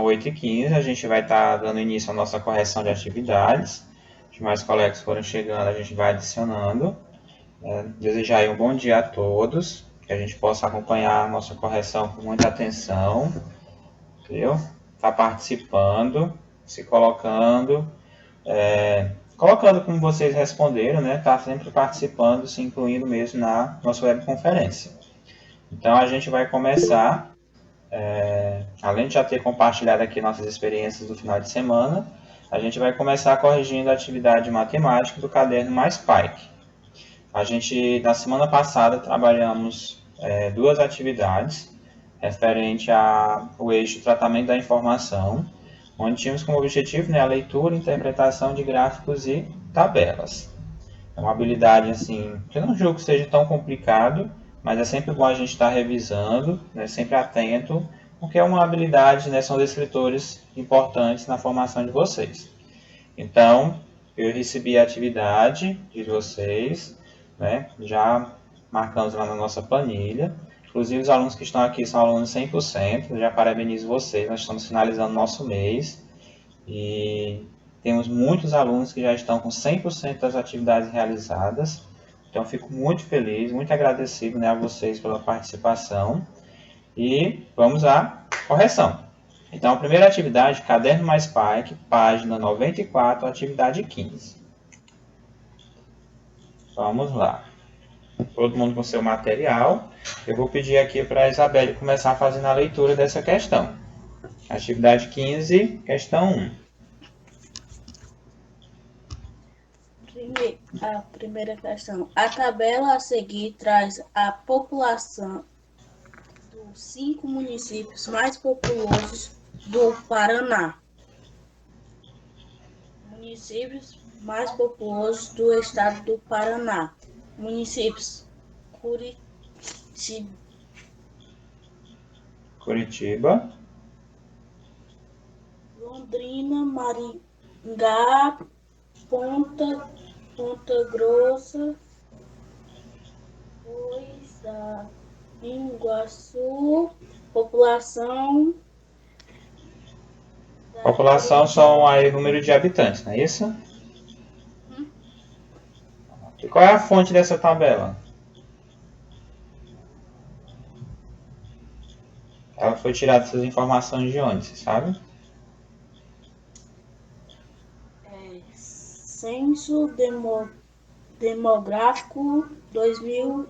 são 8h15, a gente vai estar dando início à nossa correção de atividades. Os demais colegas que forem chegando, a gente vai adicionando. Desejar aí um bom dia a todos, que a gente possa acompanhar a nossa correção com muita atenção, entendeu? Tá participando, se colocando, colocando como vocês responderam, né? Tá sempre participando, se incluindo mesmo na nossa webconferência. Então a gente vai começar, além de já ter compartilhado aqui nossas experiências do final de semana, a gente vai começar corrigindo a atividade de matemática do caderno mais Pike. A gente, na semana passada, trabalhamos 2 atividades referente ao eixo tratamento da informação, onde tínhamos como objetivo, né, a leitura e interpretação de gráficos e tabelas. É uma habilidade assim, que eu não julgo que seja tão complicado, mas é sempre bom a gente estar revisando, né, sempre atento, porque é uma habilidade, né, são descritores importantes na formação de vocês. Então, eu recebi a atividade de vocês, né, já marcamos lá na nossa planilha. Inclusive, os alunos que estão aqui são alunos 100%. Eu já parabenizo vocês, nós estamos finalizando nosso mês e temos muitos alunos que já estão com 100% das atividades realizadas. Então, fico muito feliz, muito agradecido, né, a vocês pela participação. E vamos à correção. Então, a primeira atividade, Caderno mais Pike, página 94, atividade 15. Vamos lá. Todo mundo com seu material. Eu vou pedir aqui para a Isabelle começar fazendo a leitura dessa questão. Atividade 15, questão 1. A primeira questão. A tabela a seguir traz a população dos 5 municípios mais populosos do Paraná. Municípios mais populosos do estado do Paraná. Municípios: Curitiba, Londrina, Maringá, Ponta Grossa, Iguaçu. População são aí o número de habitantes, não é isso? E qual é a fonte dessa tabela? Ela foi tirada essas informações de onde, você sabe? Censo Demográfico 2000.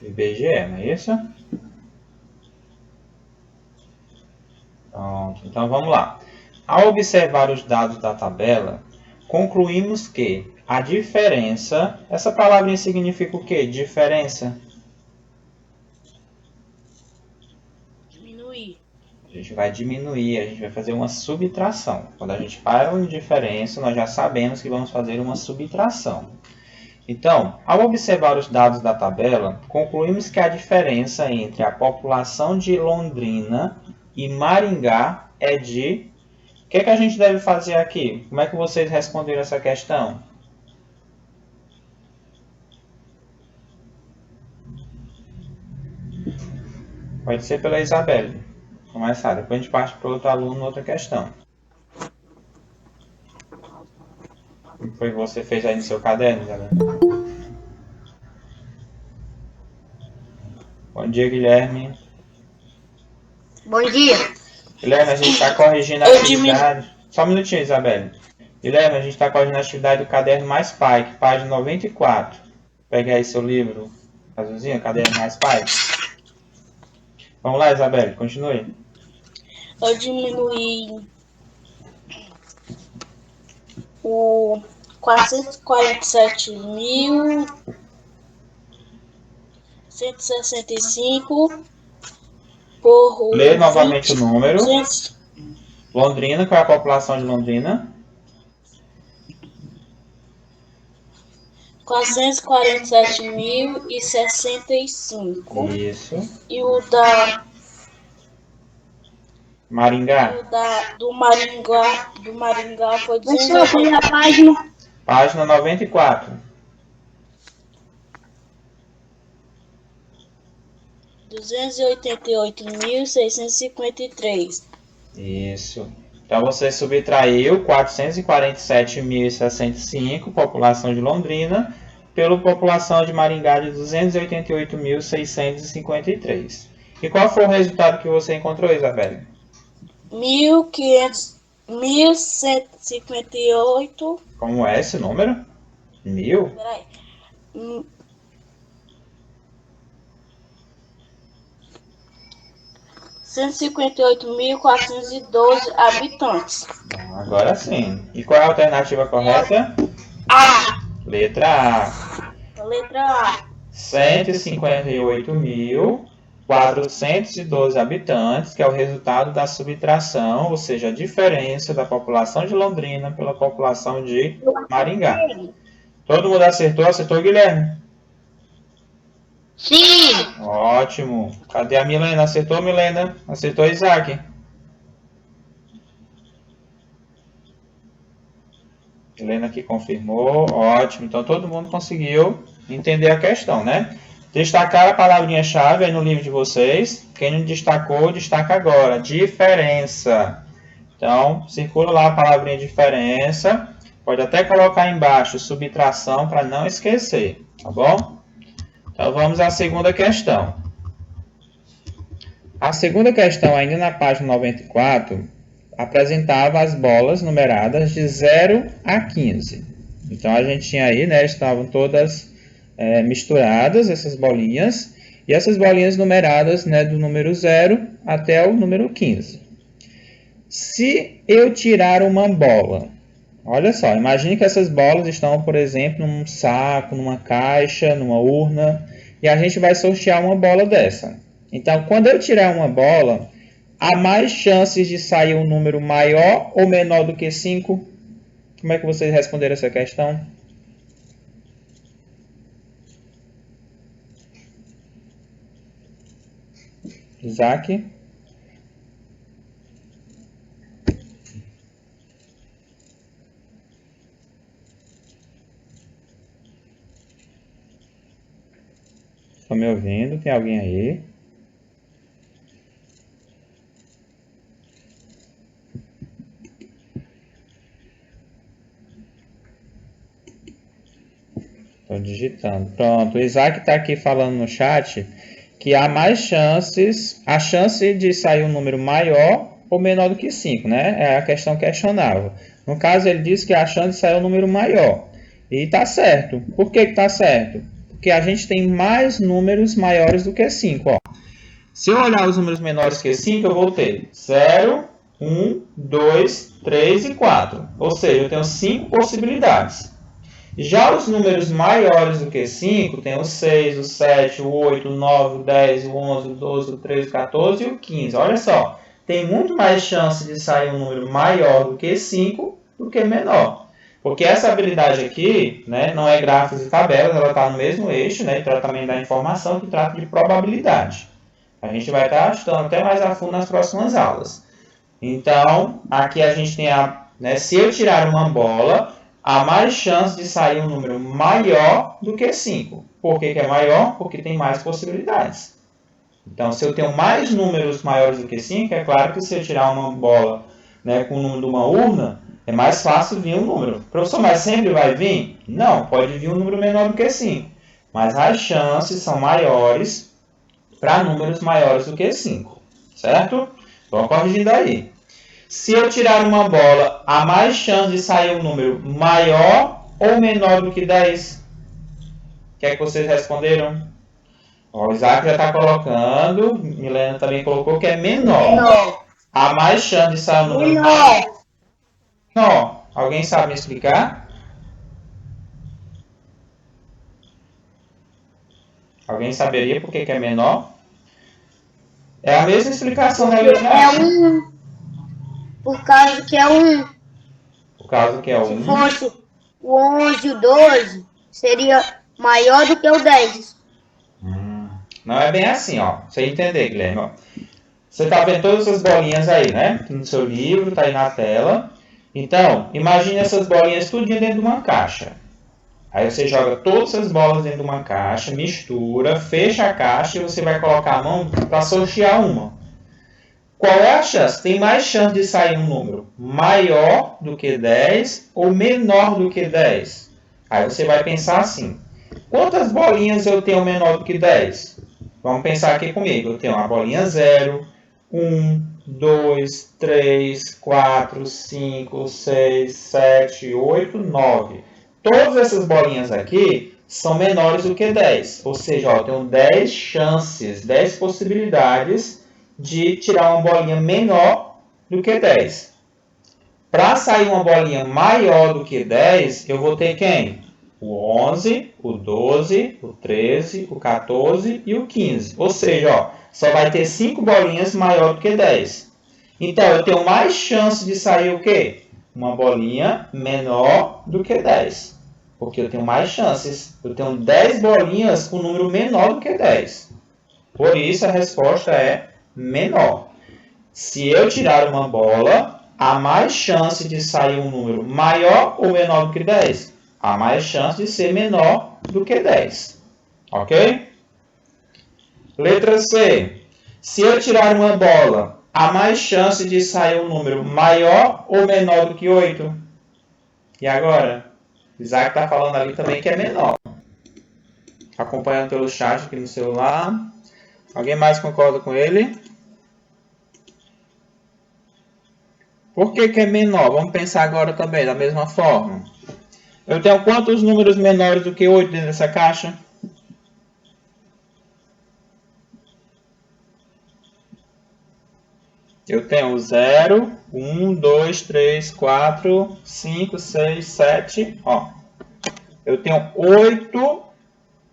IBGE, não é isso? Pronto, então vamos lá. Ao observar os dados da tabela, concluímos que a diferença... Essa palavrinha significa o quê? Diferença? Diminuir. A gente vai diminuir, a gente vai fazer uma subtração. Quando a gente fala em diferença, nós já sabemos que vamos fazer uma subtração. Então, ao observar os dados da tabela, concluímos que a diferença entre a população de Londrina e Maringá é de... O que a gente deve fazer aqui? Como é que vocês responderam essa questão? Pode ser pela Isabelle. Começar, depois a gente parte para outro aluno, outra questão. O que foi que você fez aí no seu caderno, Isabelle? Bom dia, Guilherme. Bom dia. Guilherme, a gente está corrigindo a atividade... Só um minutinho, Isabelle. Guilherme, a gente está corrigindo a atividade do caderno mais Pike, página 94. Pegue aí seu livro, azulzinho, caderno mais Pike. Vamos lá, Isabelle, continue. Eu diminuí o 447.165 por... Lê novamente o número. Londrina, qual é a população de Londrina? 447.065. Isso. E o da... Maringá. Do Maringá foi Deixa eu ver a página. Página 94. 288.653. Isso. Então você subtraiu 447.065, população de Londrina, pela população de Maringá de 288.653. E qual foi o resultado que você encontrou, Isabelle? 1.158. Como é esse número? 1000? Peraí. 158.412 habitantes. Bom, agora sim. E qual é a alternativa correta? A. Letra A. Letra A. 158.412 habitantes, que é o resultado da subtração, ou seja, a diferença da população de Londrina pela população de Maringá. Todo mundo acertou? Acertou, Guilherme? Sim. Ótimo. Cadê a Milena? Acertou, Milena? Acertou, Isaac? Milena que confirmou. Ótimo. Então todo mundo conseguiu entender a questão, né? Destacar a palavrinha-chave aí no livro de vocês. Quem não destacou, destaca agora. Diferença. Então, circula lá a palavrinha diferença. Pode até colocar embaixo subtração para não esquecer, tá bom? Então, vamos à segunda questão. A segunda questão, ainda na página 94, apresentava as bolas numeradas de 0 a 15. Então, a gente tinha aí, né, estavam todas misturadas, essas bolinhas, e essas bolinhas numeradas, né, do número 0 até o número 15. Se eu tirar uma bola, olha só, imagine que essas bolas estão, por exemplo, num saco, numa caixa, numa urna, e a gente vai sortear uma bola dessa. Então, quando eu tirar uma bola, há mais chances de sair um número maior ou menor do que 5? Como é que vocês responderam essa questão? Isaac? Estão me ouvindo? Tem alguém aí? Estou digitando. Pronto, o Isaac está aqui falando no chat que há mais chances, a chance de sair um número maior ou menor do que 5, né? É a questão questionável. No caso, ele disse que a chance de sair um número maior. E está certo. Por que está certo? Porque a gente tem mais números maiores do que 5. Ó. Se eu olhar os números menores que 5, eu vou ter 0, 1, 2, 3 e 4. Ou seja, eu tenho 5 possibilidades. Já os números maiores do que 5, tem o 6, o 7, o 8, o 9, o 10, o 11, o 12, o 13, o 14 e o 15. Olha só, tem muito mais chance de sair um número maior do que 5 do que menor. Porque essa habilidade aqui, né, não é gráficos e tabelas, ela está no mesmo eixo, né, de tratamento da informação, que trata de probabilidade. A gente vai estar estudando até mais a fundo nas próximas aulas. Então, aqui a gente tem se eu tirar uma bola, há mais chance de sair um número maior do que 5. Por que é maior? Porque tem mais possibilidades. Então, se eu tenho mais números maiores do que 5, é claro que se eu tirar uma bola, né, com o número de uma urna, é mais fácil vir um número. Professor, mas sempre vai vir? Não, pode vir um número menor do que 5. Mas as chances são maiores para números maiores do que 5. Certo? Vamos corrigindo aí. Se eu tirar uma bola, há mais chance de sair um número maior ou menor do que 10? O que é que vocês responderam? O Isaac já está colocando, Milena também colocou que é menor. Há mais chance de sair um número menor. Alguém sabe me explicar? Alguém saberia por que é menor? É a mesma explicação da letra A. É 1. Por causa que é 1. Por causa que é 1. Se fosse o 11 e o 12, seria maior do que o 10. Não é bem assim, ó. Pra você entender, Guilherme. Ó. Você está vendo todas essas bolinhas aí, né? No seu livro, está aí na tela. Então, imagine essas bolinhas tudo dentro de uma caixa. Aí você joga todas essas bolas dentro de uma caixa, mistura, fecha a caixa e você vai colocar a mão para sortear uma. Qual é a chance? Tem mais chance de sair um número maior do que 10 ou menor do que 10? Aí você vai pensar assim, quantas bolinhas eu tenho menor do que 10? Vamos pensar aqui comigo. Eu tenho uma bolinha 0, 1, 2, 3, 4, 5, 6, 7, 8, 9. Todas essas bolinhas aqui são menores do que 10. Ou seja, ó, eu tenho 10 chances, 10 possibilidades de tirar uma bolinha menor do que 10. Para sair uma bolinha maior do que 10, eu vou ter quem? O 11, o 12, o 13, o 14 e o 15. Ou seja, ó, só vai ter 5 bolinhas maior do que 10. Então, eu tenho mais chance de sair o quê? Uma bolinha menor do que 10. Porque eu tenho mais chances. Eu tenho 10 bolinhas com número menor do que 10. Por isso, a resposta é menor. Se eu tirar uma bola, há mais chance de sair um número maior ou menor do que 10? Há mais chance de ser menor do que 10. Ok? Letra C. Se eu tirar uma bola, há mais chance de sair um número maior ou menor do que 8? E agora? Isaac está falando ali também que é menor. Acompanhando pelo chat aqui no celular. Alguém mais concorda com ele? Por que é menor? Vamos pensar agora também da mesma forma. Eu tenho quantos números menores do que 8 dentro dessa caixa? Eu tenho 0, 1, 2, 3, 4, 5, 6, 7. Ó. Eu tenho 8,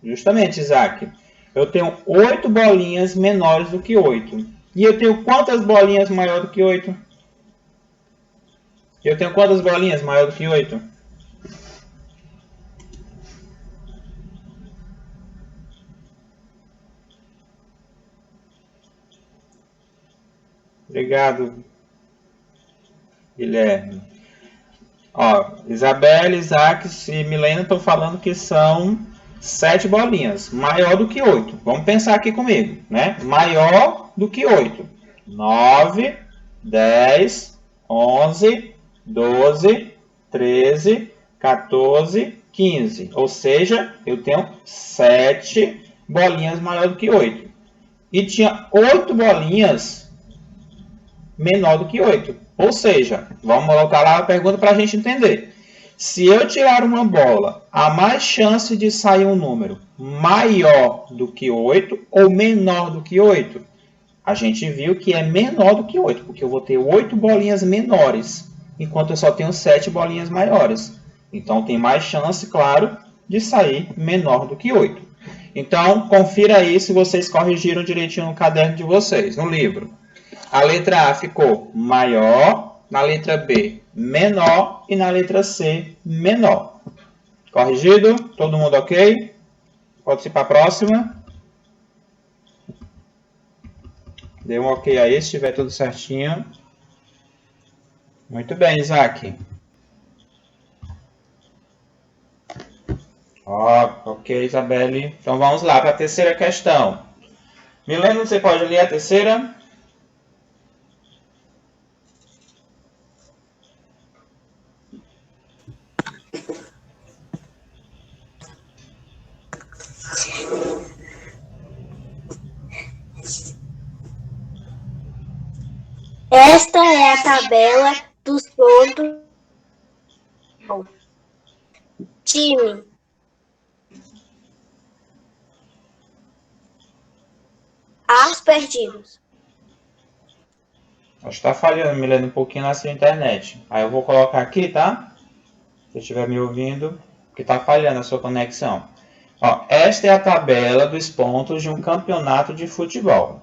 justamente, Isaac. Eu tenho 8 bolinhas menores do que 8. E eu tenho quantas bolinhas maior do que 8? Eu tenho quantas bolinhas maior do que 8? Obrigado, Guilherme. Ó, Isabela, Isaac e Milena estão falando que são 7 bolinhas, maior do que 8. Vamos pensar aqui comigo, né? Maior do que 8. 9, 10, 11, 12, 13, 14, 15. Ou seja, eu tenho 7 bolinhas maior do que 8. E tinha 8 bolinhas menor do que 8. Ou seja, vamos colocar lá a pergunta para a gente entender. Se eu tirar uma bola, há mais chance de sair um número maior do que 8 ou menor do que 8? A gente viu que é menor do que 8, porque eu vou ter 8 bolinhas menores, enquanto eu só tenho 7 bolinhas maiores. Então, tem mais chance, claro, de sair menor do que 8. Então, confira aí se vocês corrigiram direitinho no caderno de vocês, no livro. A letra A ficou maior, na letra B menor e na letra C menor. Corrigido? Todo mundo ok? Pode ir para a próxima. Dê um ok aí se estiver tudo certinho. Muito bem, Isaac. Ok, Isabelle. Então vamos lá para a terceira questão. Milena, você pode ler a terceira? Esta é a tabela dos pontos. Time. As perdidos. Acho que está falhando, Milena, um pouquinho na sua internet. Aí eu vou colocar aqui, tá? Se estiver me ouvindo, porque está falhando a sua conexão. Ó, esta é a tabela dos pontos de um campeonato de futebol.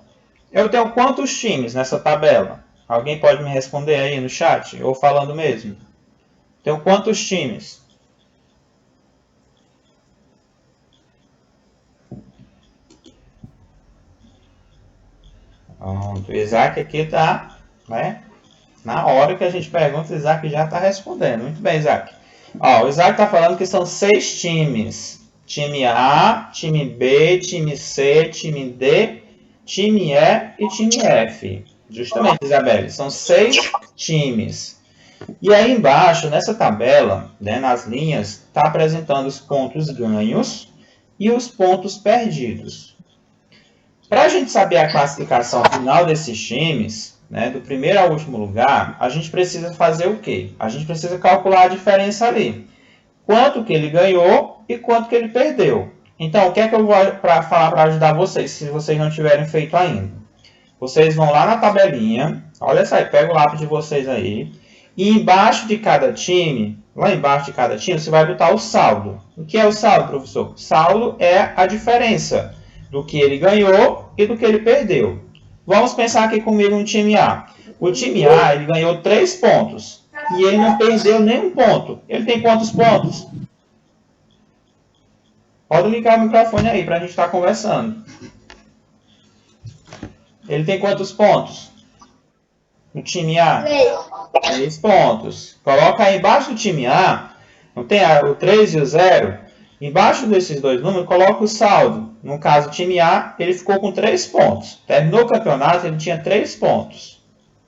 Eu tenho quantos times nessa tabela? Alguém pode me responder aí no chat? Ou falando mesmo? Tenho quantos times? Pronto. O Isaac aqui está, né? Na hora que a gente pergunta, o Isaac já está respondendo. Muito bem, Isaac. Ó, o Isaac está falando que são 6 times. Time A, time B, time C, time D, time E e time F. Justamente, Isabelle, são 6 times. E aí embaixo, nessa tabela, né, nas linhas, está apresentando os pontos ganhos e os pontos perdidos. Para a gente saber a classificação final desses times, né, do primeiro ao último lugar, a gente precisa fazer o quê? A gente precisa calcular a diferença ali. Quanto que ele ganhou e quanto que ele perdeu. Então, o que é que eu vou falar para ajudar vocês, se vocês não tiverem feito ainda? Vocês vão lá na tabelinha, olha só, pega o lápis de vocês aí, e embaixo de cada time, lá embaixo de cada time, você vai botar o saldo. O que é o saldo, professor? Saldo é a diferença do que ele ganhou e do que ele perdeu. Vamos pensar aqui comigo no time A. O time A, ele ganhou 3 pontos e ele não perdeu nenhum ponto. Ele tem quantos pontos? Pode ligar o microfone aí para a gente estar conversando. Ele tem quantos pontos? No time A? 3 pontos. Coloca aí embaixo do time A, não tem o 3 e o 0? Embaixo desses dois números, coloca o saldo. No caso, o time A, ele ficou com 3 pontos. Terminou o campeonato, ele tinha 3 pontos.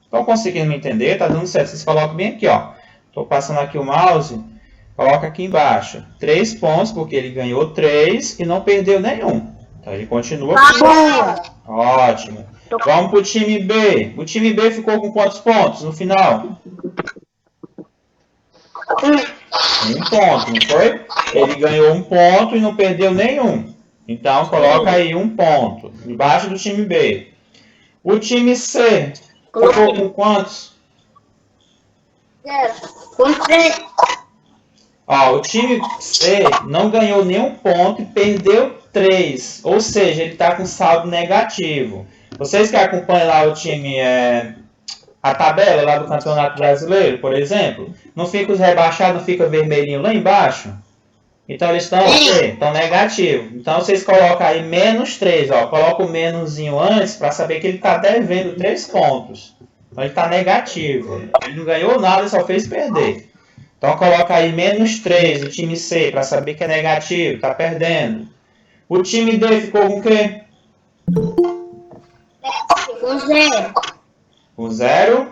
Estão conseguindo me entender? Está dando certo. Vocês colocam bem aqui, ó. Estou passando aqui o mouse. Coloca aqui embaixo. 3 pontos, porque ele ganhou 3 e não perdeu nenhum. Então, ele continua com... Ótimo. Vamos para o time B. O time B ficou com quantos pontos no final? 1 ponto, não foi? Ele ganhou 1 ponto e não perdeu nenhum. Então, coloca aí 1 ponto. Embaixo do time B. O time C ficou com quantos? 0. Com 3. Ó, o time C não ganhou nenhum ponto e perdeu 3. Ou seja, ele está com saldo negativo. Vocês que acompanham lá o time, a tabela lá do Campeonato Brasileiro, por exemplo, não fica os rebaixados, não fica vermelhinho lá embaixo? Então eles estão negativos. Então vocês colocam aí menos 3, ó. Coloca o menuzinho antes para saber que ele está devendo 3 pontos. Então ele está negativo. Ele não ganhou nada, só fez perder. Então coloca aí menos 3 o time C para saber que é negativo, está perdendo. O time D ficou com o quê? Com 0. Com 0.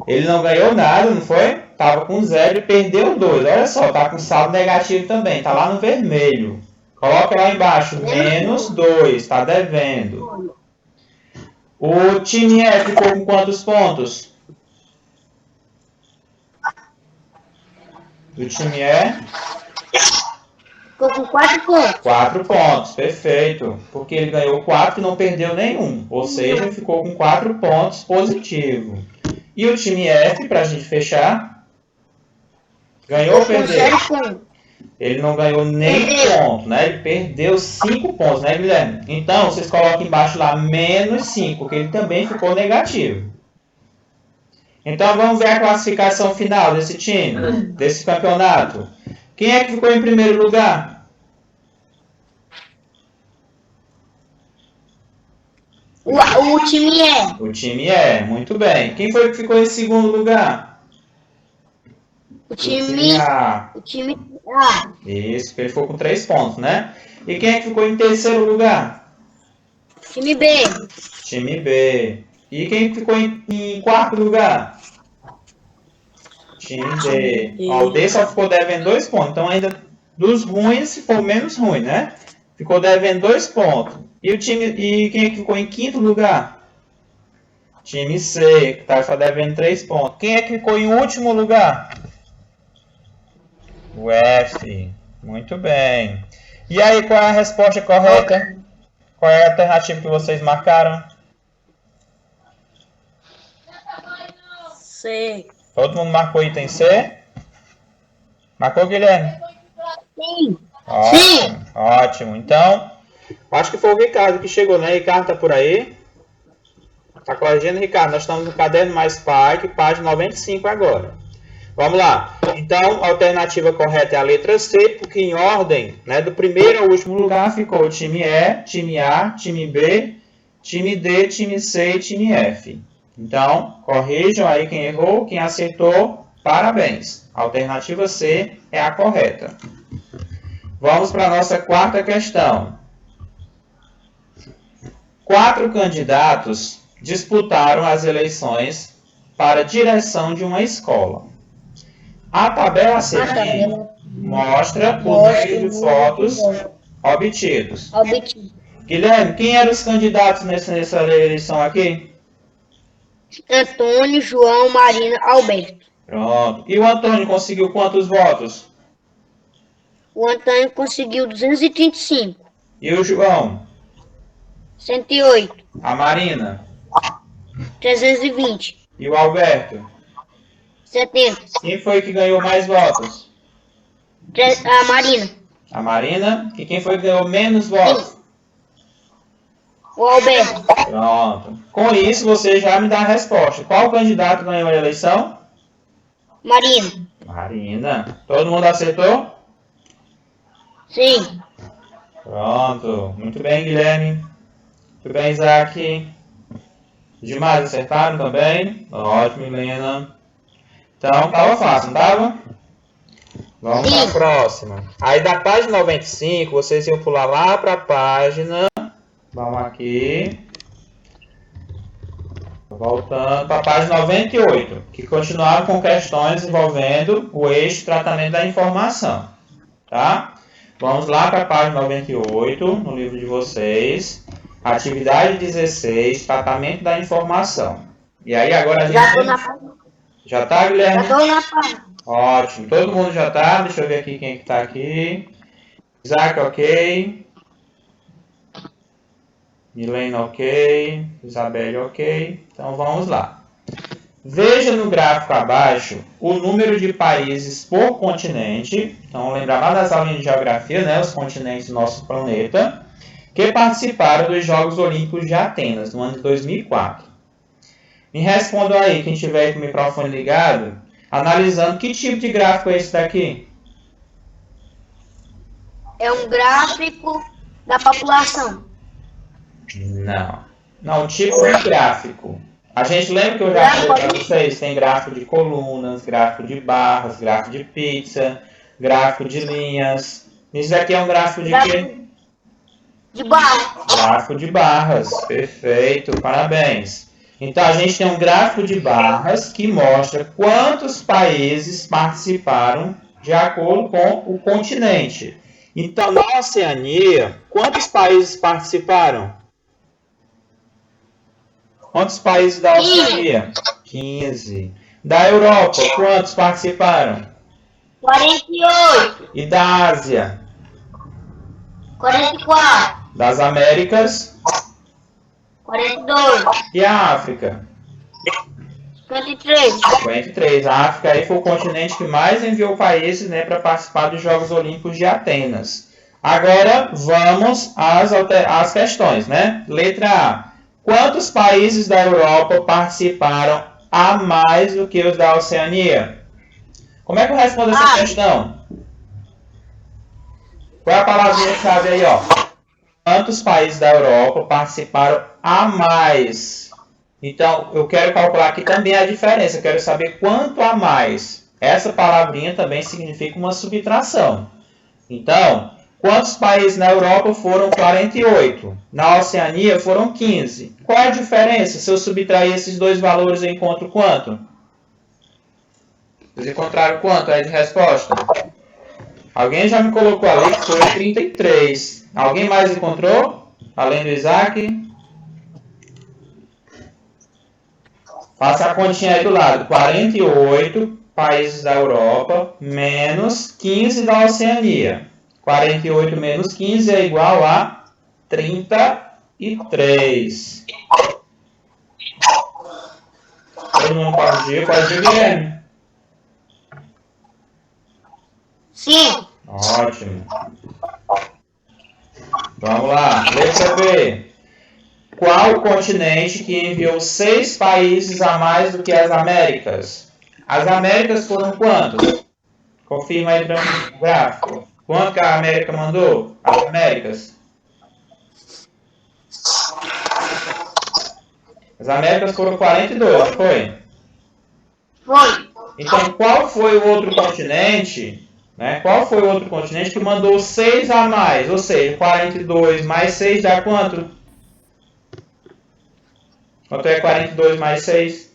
Ele não ganhou nada, não foi? Estava com 0 e perdeu 2. Olha só, está com saldo negativo também. Está lá no vermelho. Coloca lá embaixo, menos 2. Está devendo. O time E ficou com quantos pontos? O time E? Ficou com 4 pontos. 4 pontos, perfeito. Porque ele ganhou 4 e não perdeu nenhum. Ou seja, ficou com 4 pontos positivo. E o time F, para a gente fechar, ganhou ou perdeu? Ele não ganhou nem ponto, né? Ele perdeu 5 pontos, né, Guilherme? Então, vocês colocam embaixo lá menos 5, porque ele também ficou negativo. Então, vamos ver a classificação final desse time, desse campeonato. Quem é que ficou em primeiro lugar? O time E. O time E, muito bem. Quem foi que ficou em segundo lugar? O time A. Isso, porque ele ficou com 3 pontos, né? E quem é que ficou em terceiro lugar? Time B. Time B. E quem ficou em quarto lugar? Time D. Ó, o D só ficou devendo 2 pontos. Então, ainda dos ruins, se for menos ruim, né? Ficou devendo 2 pontos. E quem é que ficou em quinto lugar? Time C, que está só devendo 3 pontos. Quem é que ficou em último lugar? O F. Muito bem. E aí, qual é a resposta correta? Qual é a alternativa que vocês marcaram? C. Todo mundo marcou item C? Marcou, Guilherme? Sim. Ótimo, ótimo. Então, acho que foi o Ricardo que chegou, né? Ricardo tá por aí? Tá corrigindo, Ricardo? Nós estamos no Caderno Mais Pai, página 95 agora. Vamos lá. Então, a alternativa correta é a letra C, porque em ordem, né, do primeiro ao último lugar ficou o time E, time A, time B, time D, time C e time F. Então, corrijam aí quem errou, quem acertou, parabéns. A alternativa C é a correta. Vamos para a nossa quarta questão. 4 candidatos disputaram as eleições para a direção de uma escola. A tabela a seguir mostra o número de votos obtidos. Guilherme, quem eram os candidatos nessa eleição aqui? Antônio, João, Marina, Alberto. Pronto. E o Antônio conseguiu quantos votos? O Antônio conseguiu 235. E o João? 108. A Marina? 320. E o Alberto? 70. Quem foi que ganhou mais votos? A Marina. A Marina? E quem foi que ganhou menos votos? O Alberto. Pronto. Com isso, você já me dá a resposta. Qual candidato ganhou a eleição? Marina. Marina. Todo mundo acertou? Sim. Pronto. Muito bem, Guilherme. Muito bem, Isaac. Os demais acertaram também? Ótimo, Helena. Então, estava fácil, não estava? Vamos para a próxima. Aí da página 95, vocês iam pular lá para a página... Vamos aqui. Voltando para a página 98, que continuava com questões envolvendo o eixo tratamento da informação. Tá? Vamos lá para a página 98, no livro de vocês. Atividade 16, tratamento da informação. E aí agora a gente... Já estou na página. Já tá, Guilherme? Já estou na página. Ótimo. Todo mundo já tá. Deixa eu ver aqui quem que tá aqui. Isaac, ok. Milena, ok. Isabelle, ok. Então vamos lá. Veja no gráfico abaixo o número de países por continente. Então lembrar lá das aulinhas de geografia, né? Os continentes do nosso planeta, que participaram dos Jogos Olímpicos de Atenas no ano de 2004. Me respondam aí, quem tiver com o microfone ligado, analisando que tipo de gráfico é esse daqui? É um gráfico da população. Não. Não, tipo de gráfico. A gente lembra que eu já falei para vocês, tem gráfico de colunas, gráfico de barras, gráfico de pizza, gráfico de linhas. Isso aqui é um gráfico de quê? De barra. Gráfico de barras. Perfeito, parabéns. Então a gente tem um gráfico de barras que mostra quantos países participaram de acordo com o continente. Então na Oceania, quantos países participaram? Quantos países da Oceania? 15. Da Europa, quantos participaram? 48. E da Ásia? 44. Das Américas? 42. E a África? 53. 53. A África aí foi o continente que mais enviou países, né, para participar dos Jogos Olímpicos de Atenas. Agora vamos às questões, né? Letra A. Quantos países da Europa participaram a mais do que os da Oceania? Como é que eu respondo essa questão? Qual é a palavrinha-chave aí, ó? Quantos países da Europa participaram a mais? Então, eu quero calcular aqui também a diferença. Eu quero saber quanto a mais. Essa palavrinha também significa uma subtração. Então, quantos países na Europa foram 48? Na Oceania foram 15. Qual é a diferença? Se eu subtrair esses dois valores, eu encontro quanto? Vocês encontraram quanto aí de resposta? Alguém já me colocou ali que foi 33. Alguém mais encontrou? Além do Isaac? Faça a continha aí do lado. 48 países da Europa menos 15 da Oceania. 48 menos 15 é igual a 33. Todo mundo pode ir, Guilherme? Sim. Ótimo. Vamos lá, letra B. Qual o continente que enviou 6 países a mais do que as Américas? As Américas foram quantos? Confirma aí para o gráfico. Quanto que a América mandou? As Américas. As Américas foram 42, não foi? Foi. Então, qual foi o outro continente? Né? Qual foi o outro continente que mandou 6 a mais? Ou seja, 42 mais 6 dá quanto? Quanto é 42 mais 6?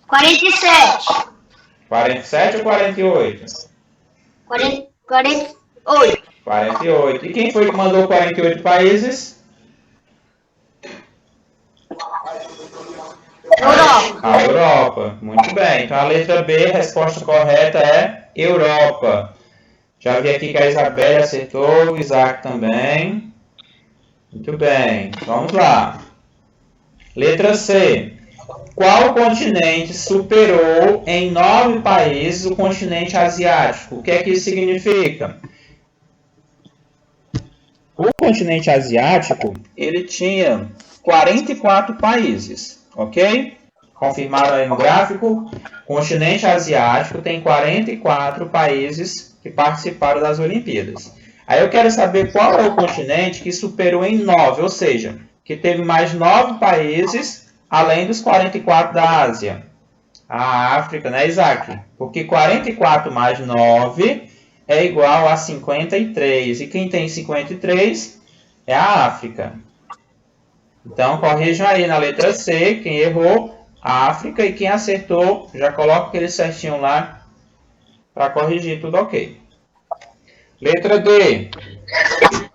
47. 47 ou 48? 48. 48. E quem foi que mandou 48 países? Europa. A Europa. Muito bem. Então a letra B, a resposta correta é Europa. Já vi aqui que a Isabelle acertou, o Isaac também. Muito bem. Vamos lá. Letra C. Qual continente superou em 9 países o continente asiático? O que é que isso significa? O continente asiático, ele tinha 44 países, ok? Confirmaram aí no gráfico? O continente asiático tem 44 países que participaram das Olimpíadas. Aí eu quero saber qual é o continente que superou em 9, ou seja, que teve mais 9 países além dos 44 da Ásia. A África, né, Isaac? Porque 44 mais 9 é igual a 53. E quem tem 53 é a África. Então, corrijam aí na letra C, quem errou, a África, e quem acertou, já coloca aquele certinho lá para corrigir, tudo ok. Letra D.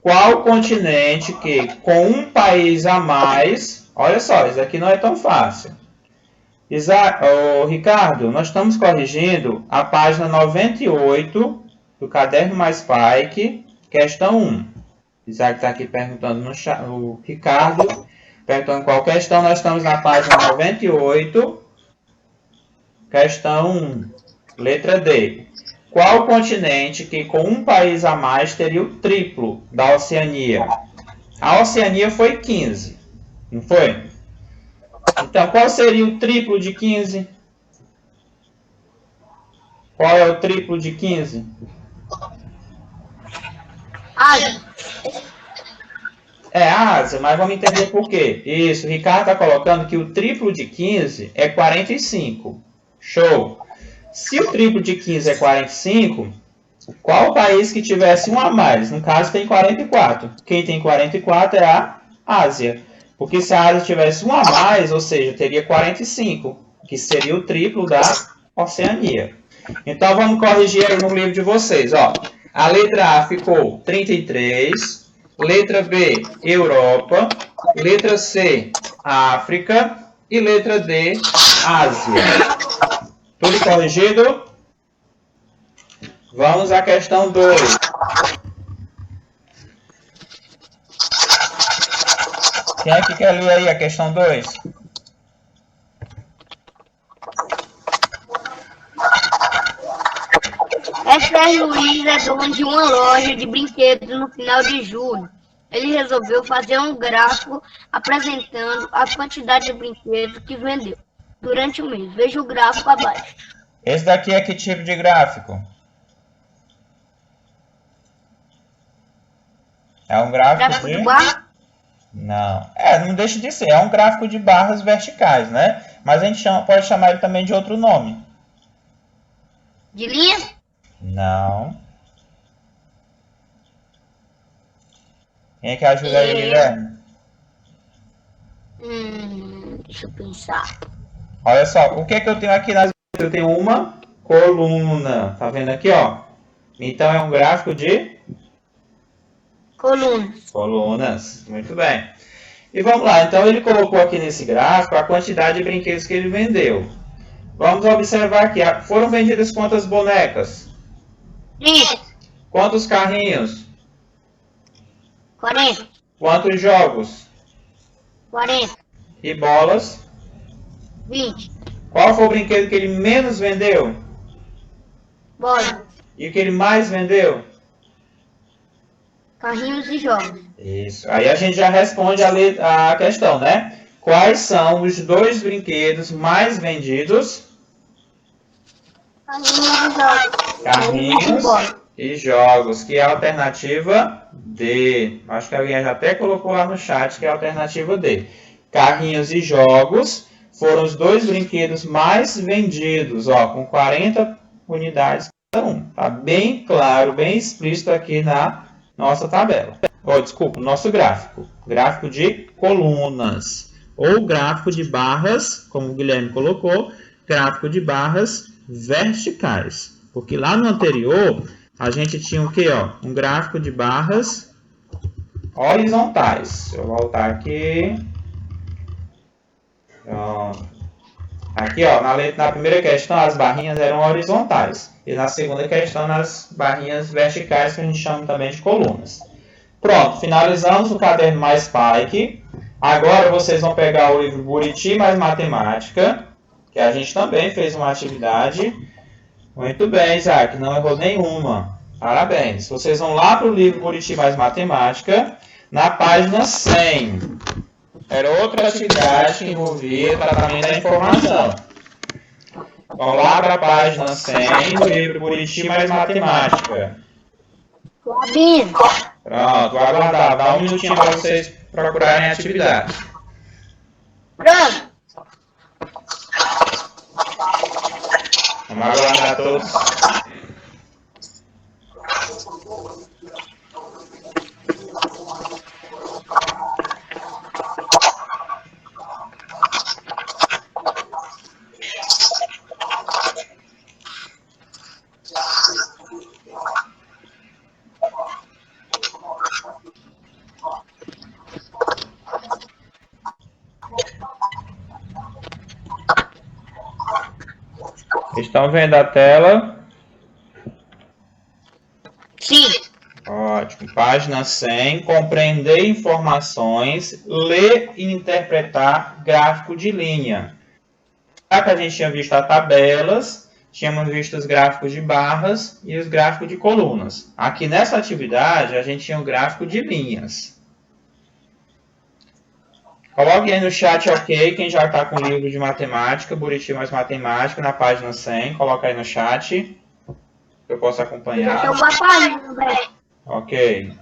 Qual continente que, com um país a mais... Olha só, isso aqui não é tão fácil. Ricardo, nós estamos corrigindo a página 98 do Caderno Mais Pike, questão 1. Isaac está aqui perguntando no chat, o Ricardo perguntando qual questão. Nós estamos na página 98, questão 1, letra D. Qual continente que com um país a mais teria o triplo da Oceania? A Oceania foi 15, não foi? Então, qual seria o triplo de 15? Qual é o triplo de 15? Ásia. É a Ásia, mas vamos entender por quê. Isso, o Ricardo está colocando que o triplo de 15 é 45. Show! Se o triplo de 15 é 45, qual país que tivesse um a mais? No caso, tem 44. Quem tem 44 é a Ásia. Porque se a Ásia tivesse um a mais, ou seja, teria 45, que seria o triplo da Oceania. Então, vamos corrigir aí no livro de vocês. Ó. A letra A ficou 33, letra B, Europa, letra C, África e letra D, Ásia. Tudo corrigido? Vamos à questão 2. Quem é que quer ler aí a questão 2? Esther Luiz é dono de uma loja de brinquedos no final de julho. Ele resolveu fazer um gráfico apresentando a quantidade de brinquedos que vendeu durante o mês. Veja o gráfico abaixo. Esse daqui é que tipo de gráfico? É um gráfico de... barra? Não. Não deixa de ser. É um gráfico de barras verticais, né? Mas a gente pode chamar ele também de outro nome. De linha? Não. Quem é que ajuda aí, Guilherme? Deixa eu pensar. Olha só, o que é que eu tenho aqui nas... Eu tenho uma coluna. Tá vendo aqui, ó? Então é um gráfico de... Colunas. Muito bem. E vamos lá. Então ele colocou aqui nesse gráfico a quantidade de brinquedos que ele vendeu. Vamos observar aqui. Foram vendidas quantas bonecas? 30. Quantos carrinhos? 40. Quantos jogos? 40. E bolas? 20. Qual foi o brinquedo que ele menos vendeu? Bola. E o que ele mais vendeu? Carrinhos e jogos. Isso. Aí a gente já responde a questão, né? Quais são os 2 brinquedos mais vendidos? Carrinhos e jogos. Carrinhos e jogos, que é a alternativa D. Acho que alguém já até colocou lá no chat que é a alternativa D. Carrinhos e jogos foram os 2 brinquedos mais vendidos, ó, com 40 unidades cada um. Tá bem claro, bem explícito aqui na nossa tabela. Desculpa, o nosso gráfico. Gráfico de colunas. Ou gráfico de barras, como o Guilherme colocou, gráfico de barras verticais. Porque lá no anterior, a gente tinha o quê? Um gráfico de barras horizontais. Deixa eu voltar aqui. Pronto. Aqui, na primeira questão, as barrinhas eram horizontais. E na segunda questão, as barrinhas verticais, que a gente chama também de colunas. Pronto, finalizamos o caderno mais Spike. Agora vocês vão pegar o livro Buriti mais Matemática, que a gente também fez uma atividade. Muito bem, Isaac, não errou nenhuma. Parabéns. Vocês vão lá para o livro Buriti mais Matemática, na página 100. Era outra atividade que envolvia tratamento da informação. Vão lá para a página 100 do livro Buriti mais Matemática. Pronto, vou aguardar. Dá um minutinho para vocês procurarem a atividade. Pronto. Vamos aguardar todos. Estão vendo a tela? Sim. Ótimo. Página 100. Compreender informações, ler e interpretar gráfico de linha. Já que a gente tinha visto as tabelas, tínhamos visto os gráficos de barras e os gráficos de colunas. Aqui nessa atividade, a gente tinha o gráfico de linhas. Coloque aí no chat ok, quem já está com o livro de matemática, Buriti mais Matemática, na página 100. Coloca aí no chat, que eu possa acompanhar. Eu batalho, velho. Ok.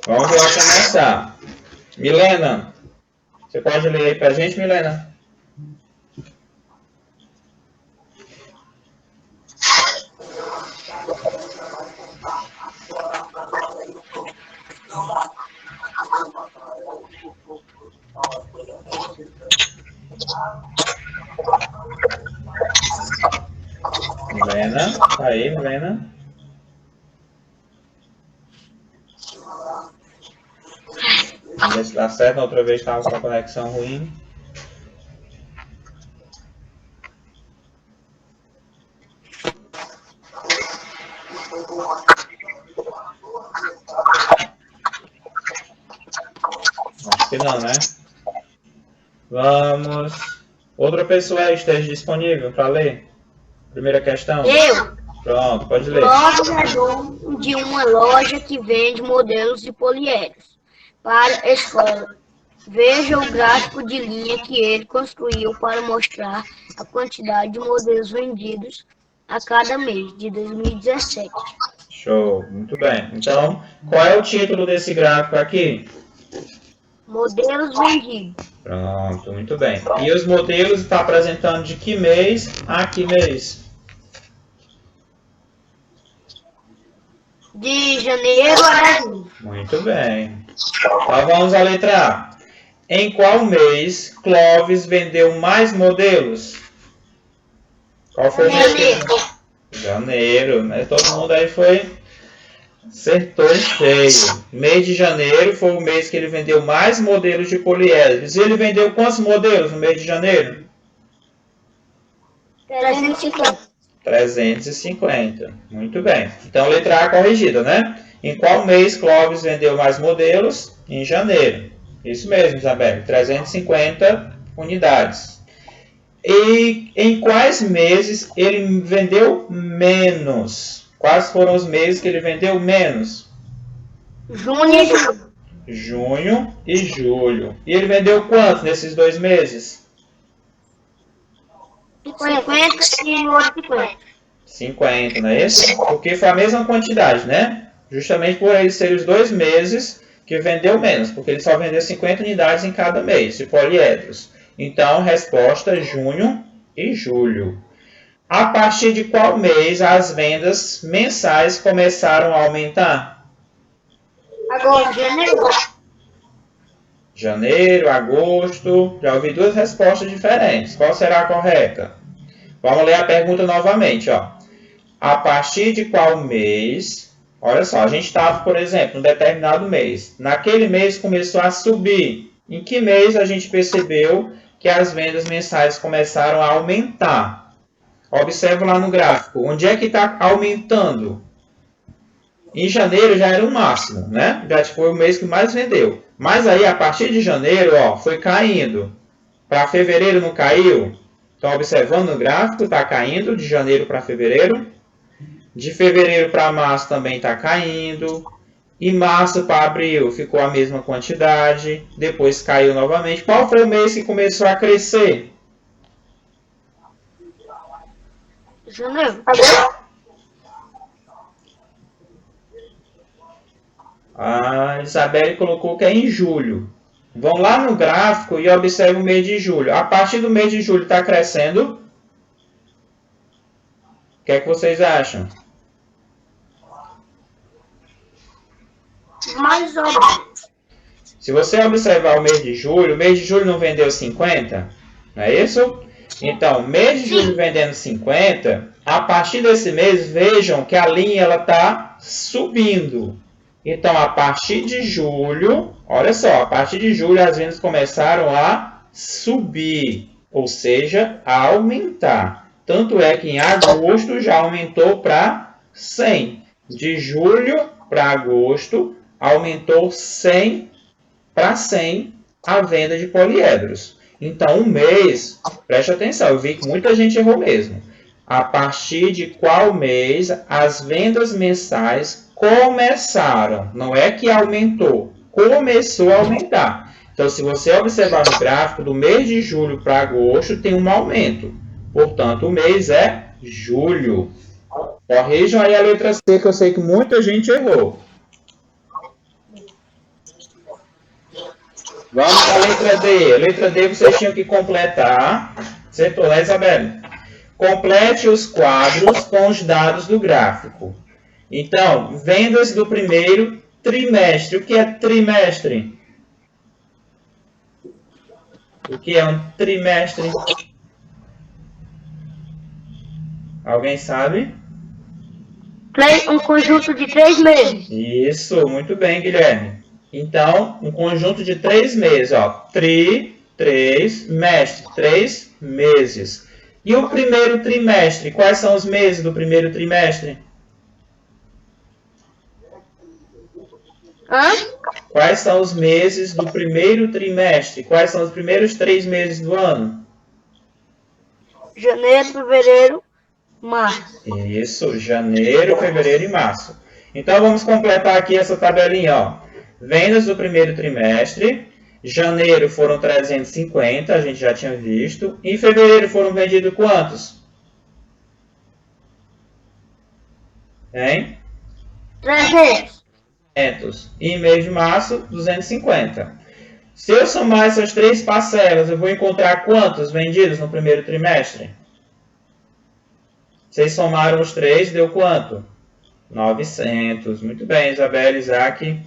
Vamos lá começar. Milena, você pode ler aí pra gente, Milena? Milena, tá aí, Milena? Vamos ver se dá certo. Na outra vez estava com a conexão ruim. Acho que não, né? Vamos. Outra pessoa esteja disponível para ler? Primeira questão. Eu. Pronto, pode ler. Bloco redondo de uma loja que vende modelos de poliésteres para a escola. Veja o gráfico de linha que ele construiu para mostrar a quantidade de modelos vendidos a cada mês de 2017. Show, muito bem. Então, qual é o título desse gráfico aqui? Modelos vendidos. Pronto, muito bem. E os modelos estão apresentando de que mês a que mês? De janeiro a junho. Muito bem. Então vamos à letra A. Em qual mês Clóvis vendeu mais modelos? Qual foi o mês? Janeiro, né? Todo mundo aí foi... Acertou em cheio. Mês de janeiro foi o mês que ele vendeu mais modelos de poliésteres. E ele vendeu quantos modelos no mês de janeiro? 350. 350. Muito bem. Então, letra A corrigida, né? Em qual mês Clóvis vendeu mais modelos? Em janeiro. Isso mesmo, Isabel. 350 unidades. E em quais meses ele vendeu menos? Quais foram os meses que ele vendeu menos? Junho e julho. Junho e julho. E ele vendeu quanto nesses 2 meses? 50 e outro 50. 50, não é isso? Porque foi a mesma quantidade, né? Justamente por eles serem os 2 meses que vendeu menos, porque ele só vendeu 50 unidades em cada mês de poliedros. Então, resposta junho e julho. A partir de qual mês as vendas mensais começaram a aumentar? Agora, janeiro. Janeiro, agosto. Já ouvi duas respostas diferentes. Qual será a correta? Vamos ler a pergunta novamente. Ó. A partir de qual mês... Olha só, a gente estava, por exemplo, em um determinado mês. Naquele mês começou a subir. Em que mês a gente percebeu que as vendas mensais começaram a aumentar? Observe lá no gráfico. Onde é que está aumentando? Em janeiro já era o máximo, né? Já foi o mês que mais vendeu. Mas aí, a partir de janeiro, ó, foi caindo. Para fevereiro não caiu? Então, observando no gráfico, está caindo de janeiro para fevereiro. De fevereiro para março também está caindo. E março para abril ficou a mesma quantidade. Depois caiu novamente. Qual foi o mês que começou a crescer? Janeiro. A Isabelle colocou que é em julho. Vão lá no gráfico e observe o mês de julho. A partir do mês de julho está crescendo? O que é que vocês acham? Mais ou menos. Se você observar o mês de julho não vendeu 50? Não é isso? Então, mês de julho vendendo 50, a partir desse mês, vejam que a linha está subindo. Então, a partir de julho, olha só, a partir de julho as vendas começaram a subir, ou seja, a aumentar. Tanto é que em agosto já aumentou para 100. De julho para agosto, aumentou 100 para 100 a venda de poliedros. Então, um mês, preste atenção, eu vi que muita gente errou mesmo. A partir de qual mês as vendas mensais começaram? Não é que aumentou, começou a aumentar. Então, se você observar no gráfico, do mês de julho para agosto tem um aumento. Portanto, o mês é julho. Corrijam aí a letra C, que eu sei que muita gente errou. Vamos para a letra D. A letra D vocês tinham que completar. Acertou, né, Isabelle? Complete os quadros com os dados do gráfico. Então, vendas do primeiro trimestre. O que é trimestre? O que é um trimestre? Alguém sabe? Um conjunto de 3 meses. Isso, muito bem, Guilherme. Então, um conjunto de 3 meses. Ó. 3 mestre, 3 meses. E o primeiro trimestre? Quais são os meses do primeiro trimestre? Hã? Quais são os meses do primeiro trimestre? Quais são os primeiros 3 meses do ano? Janeiro, fevereiro, março. Isso, janeiro, fevereiro e março. Então, vamos completar aqui essa tabelinha. Ó. Vendas do primeiro trimestre. Janeiro foram 350, a gente já tinha visto. Em fevereiro foram vendidos quantos? Hein? 300. 300. E em mês de março, 250. Se eu somar essas 3 parcelas, eu vou encontrar quantos vendidos no primeiro trimestre? Vocês somaram os 3, deu quanto? 900. Muito bem, Isabelle, Isaac.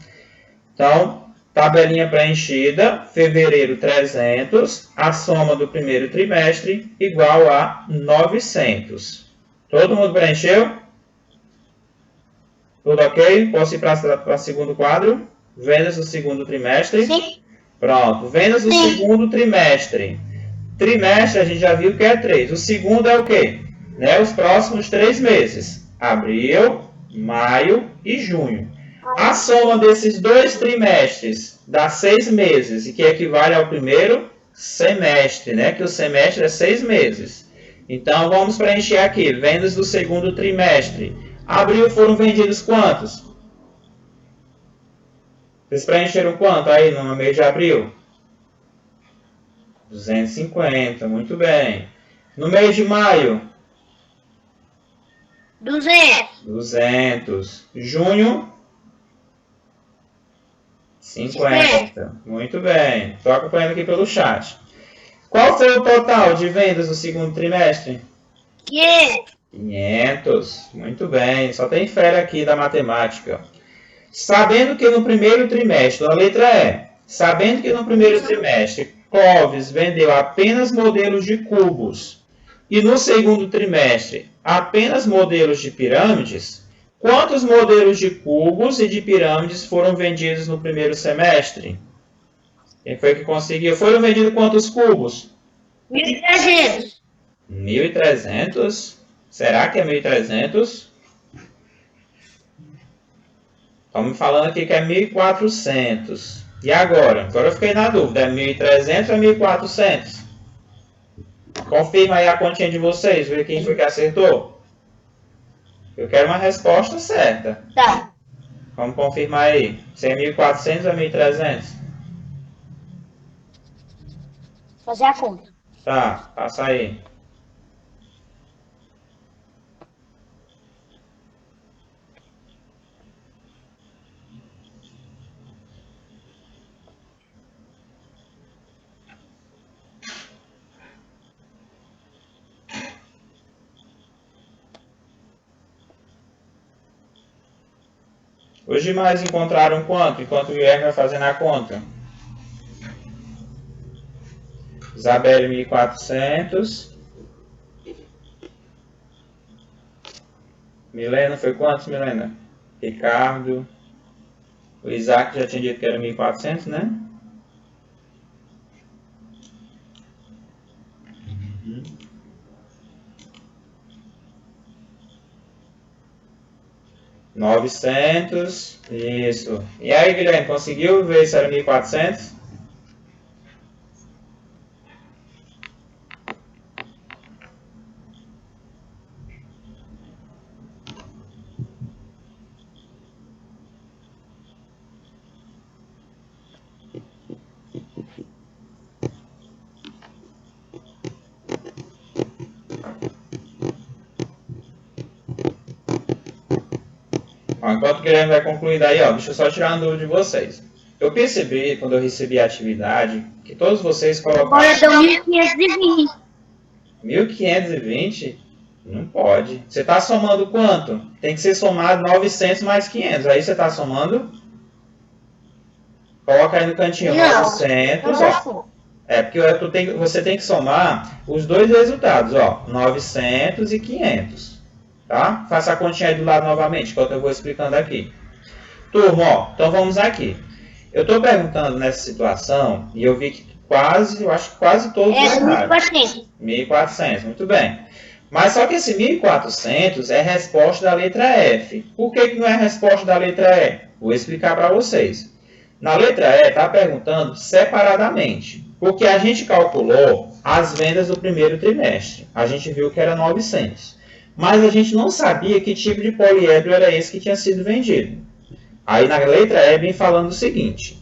Então, tabelinha preenchida. Fevereiro, 300. A soma do primeiro trimestre igual a 900. Todo mundo preencheu? Tudo ok? Posso ir para o segundo quadro? Vendas do segundo trimestre? Sim. Pronto. Vendas do segundo trimestre. Trimestre a gente já viu que é 3. O segundo é o quê? Né? Os próximos 3 meses. Abril, maio e junho. A soma desses 2 trimestres dá 6 meses, e que equivale ao primeiro semestre, né? Que o semestre é 6 meses. Então, vamos preencher aqui. Vendas do segundo trimestre. Abril foram vendidos quantos? Vocês preencheram quanto aí no mês de abril? 250, muito bem. No mês de maio? 200. 200. Junho? 50. Muito bem. Estou acompanhando aqui pelo chat. Qual foi o total de vendas no segundo trimestre? 500. Muito bem. Só tem fera aqui da matemática. Sabendo que no primeiro trimestre, a letra E, sabendo que no primeiro trimestre Clóvis vendeu apenas modelos de cubos e no segundo trimestre apenas modelos de pirâmides, quantos modelos de cubos e de pirâmides foram vendidos no primeiro semestre? Quem foi que conseguiu? Foram vendidos quantos cubos? 1.300. 1.300? Será que é 1.300? Estão me falando aqui que é 1.400. E agora? Agora eu fiquei na dúvida. É 1.300 ou 1.400? Confirma aí a continha de vocês. Vê quem foi que acertou. Eu quero uma resposta certa. Tá. Vamos confirmar aí. Se é 1.400 ou 1.300? Fazer a conta. Tá, passa aí. Os demais encontraram quanto? Enquanto o Guilherme vai fazendo a conta. Isabelle 1.400. Milena foi quantos, Milena? Ricardo. O Isaac já tinha dito que era 1.400, né? Uhum. 900. Isso. E aí, Guilherme, conseguiu ver se era 1.400? Enquanto o Guilherme vai concluir daí, ó, deixa eu só tirar uma dúvida de vocês. Eu percebi, quando eu recebi a atividade, que todos vocês colocaram... Agora deu 1.520. 1.520? Não pode. Você está somando quanto? Tem que ser somado 900 mais 500. Aí você está somando... Coloca aí no cantinho, Não, 900, não ó. É porque você tem que somar os dois resultados, ó. 900 e 500. Tá? Faça a continha aí do lado novamente, enquanto eu vou explicando aqui. Turma, ó, então vamos aqui. Eu estou perguntando nessa situação e eu vi que eu acho que quase todos erraram. 1.400. 1.400, muito bem. Mas só que esse 1.400 é resposta da letra F. Por que não é resposta da letra E? Vou explicar para vocês. Na letra E está perguntando separadamente, porque a gente calculou as vendas do primeiro trimestre. A gente viu que era 900. Mas a gente não sabia que tipo de poliedro era esse que tinha sido vendido. Aí na letra E vem falando o seguinte,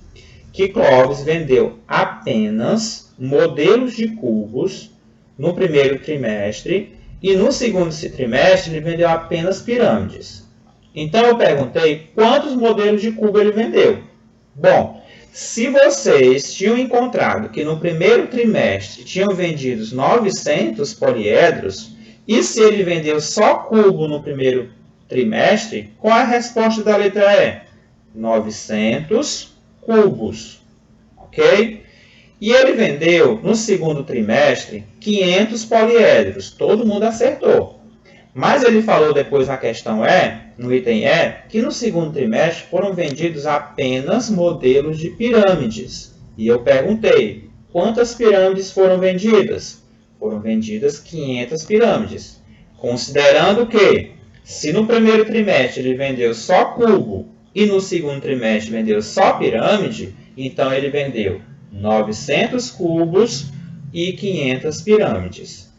que Clóvis vendeu apenas modelos de cubos no primeiro trimestre e no segundo trimestre ele vendeu apenas pirâmides. Então eu perguntei quantos modelos de cubo ele vendeu. Bom, se vocês tinham encontrado que no primeiro trimestre tinham vendido 900 poliedros, e se ele vendeu só cubo no primeiro trimestre, qual é a resposta da letra E? 900 cubos, ok? E ele vendeu no segundo trimestre 500 poliedros, todo mundo acertou. Mas ele falou depois na questão E, no item E, que no segundo trimestre foram vendidos apenas modelos de pirâmides. E eu perguntei, quantas pirâmides foram vendidas? Foram vendidas 500 pirâmides. Considerando que, se no primeiro trimestre ele vendeu só cubo e no segundo trimestre vendeu só pirâmide, então ele vendeu 900 cubos e 500 pirâmides.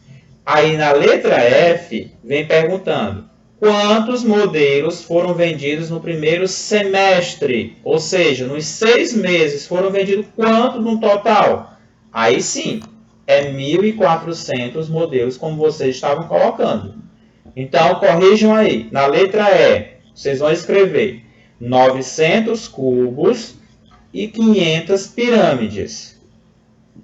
Aí na letra F, vem perguntando, quantos modelos foram vendidos no primeiro semestre? Ou seja, nos 6 meses foram vendidos quanto no total? Aí sim, é 1.400 modelos, como vocês estavam colocando. Então, corrijam aí. Na letra E, vocês vão escrever 900 cubos e 500 pirâmides.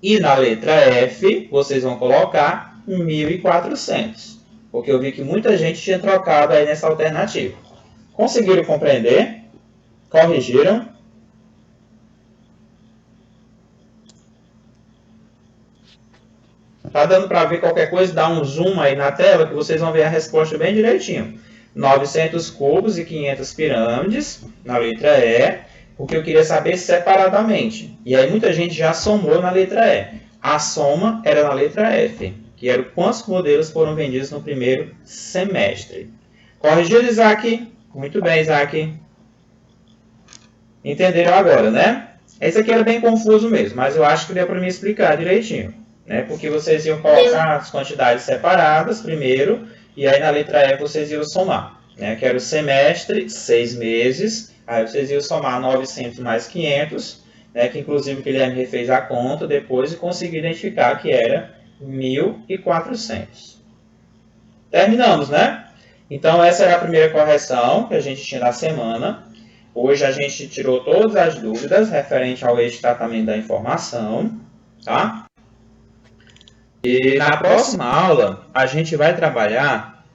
E na letra F, vocês vão colocar 1.400. Porque eu vi que muita gente tinha trocado aí nessa alternativa. Conseguiram compreender? Corrigiram? Tá dando para ver qualquer coisa? Dá um zoom aí na tela que vocês vão ver a resposta bem direitinho. 900 cubos e 500 pirâmides, na letra E, porque eu queria saber separadamente. E aí muita gente já somou na letra E. A soma era na letra F, que era quantos modelos foram vendidos no primeiro semestre. Corrigido, Isaac? Muito bem, Isaac. Entenderam agora, né? Esse aqui era bem confuso mesmo, mas eu acho que deu para me explicar direitinho. Né? Porque vocês iam colocar as quantidades separadas primeiro, e aí na letra E vocês iam somar. Né? Que era o semestre, 6 meses, aí vocês iam somar 900 mais 500, né? Que inclusive o Guilherme refez a conta depois e conseguiu identificar que era 1.400. Terminamos, né? Então essa era a primeira correção que a gente tinha na semana. Hoje a gente tirou todas as dúvidas referente ao eixo de tratamento da informação, tá? E na próxima aula, a gente vai trabalhar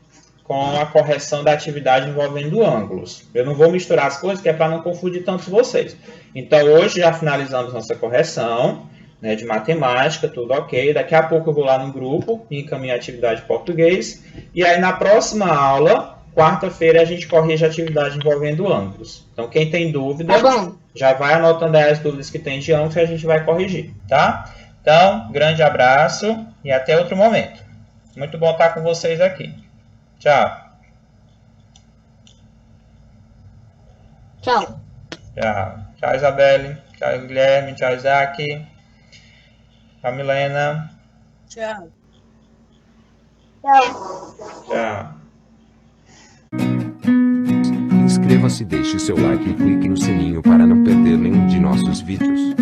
com a correção da atividade envolvendo ângulos. Eu não vou misturar as coisas, que é para não confundir tanto vocês. Então, hoje já finalizamos nossa correção, né, de matemática, tudo ok. Daqui a pouco eu vou lá no grupo e encaminho a atividade de português. E aí, na próxima aula, quarta-feira, a gente corrige a atividade envolvendo ângulos. Então, quem tem dúvida, já vai anotando aí as dúvidas que tem de ângulos que a gente vai corrigir, tá? Então, grande abraço e até outro momento. Muito bom estar com vocês aqui. Tchau. Tchau. Tchau. Tchau, Isabelle. Tchau, Guilherme. Tchau, Isaac. Tchau, Milena. Tchau. Tchau. Tchau. Inscreva-se, deixe seu like e clique no sininho para não perder nenhum de nossos vídeos.